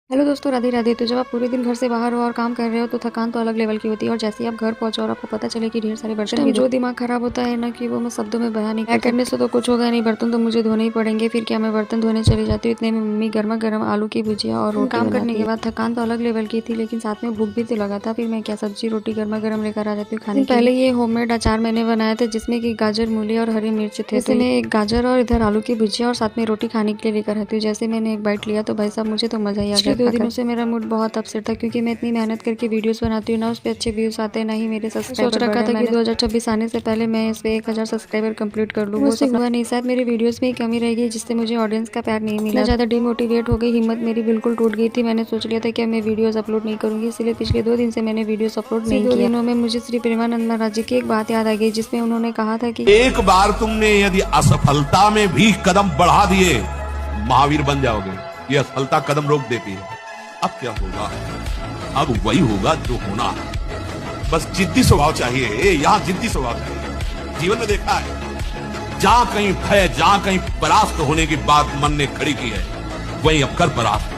Hello दोस्तों, राधे राधे। तो जब आप पूरे दिन घर से बाहर हो और काम कर रहे हो तो थकान तो अलग लेवल की होती है। और जैसे ही आप घर पहुंचो और आपको पता चले कि ढेर सारे बर्तन भी जो दिमाग खराब होता है ना कि वो मैं शब्दों में बयान नहीं करने से तो कुछ होगा नहीं। बर्तन तो मुझे धोने ही पड़ेंगे। फिर क्या मैं बर्तन धोने चली जाती हूँ, इतने में मम्मी गर्मा गर्म आलू की भुजिया और रोटी काम करने के बाद थकान तो अलग लेवल की थी, लेकिन साथ में भूख भी तो लगा था। फिर मैं क्या सब्जी रोटी गर्मा गर्म लेकर आ जाती हूँ खाने। पहले ये होममेड अचार मैंने बनाया था जिसमें कि गाजर, मूली और हरी मिर्च थे। जैसे मैं एक गाजर और इधर आलू की भुजिया और साथ में रोटी खाने के लिए लेकर आती हूँ। जैसे मैंने एक बाइट लिया तो भाई साहब मुझे तो मजा ही आ गया। 2 दिनों से मेरा मूड बहुत अपसेट था क्योंकि मैं इतनी मेहनत करके वीडियोस बनाती हूँ ना, उस पर अच्छे व्यूज आते हैं ना ही मेरे सब्सक्राइबर। सोच रखा था कि 2026 आने से पहले मैं इस पे 1000 सब्सक्राइबर कंप्लीट कर लूँ। वो हुआ नहीं। शायद मेरे वीडियोस में ही कमी रहेगी जिससे मुझे ऑडियंस का प्यार नहीं मिला। ज्यादा डिमोटिवेट हो गई, हिम्मत मेरी बिल्कुल टूट गई थी। मैंने सोच लिया था कि मैं वीडियोस अपलोड नहीं करूंगी, इसलिए पिछले 2 दिन से मैंने वीडियोस अपलोड नहीं किया। 2 दिनों में मुझे श्री प्रेमानंद महाराज जी की एक बात याद आ गई जिसमें उन्होंने कहा था कि एक बार तुमने यदि असफलता में भी कदम बढ़ा दिए, महावीर बन जाओगे। ये असफलता कदम रोक देती है। अब क्या होगा? अब वही होगा जो होना है। बस जिद्दी स्वभाव चाहिए। यहाँ जिद्दी स्वभाव चाहिए। जीवन में देखा है, जहां कहीं भय, जहां कहीं परास्त होने की बात मन ने खड़ी की है, वहीं अब कर परास्त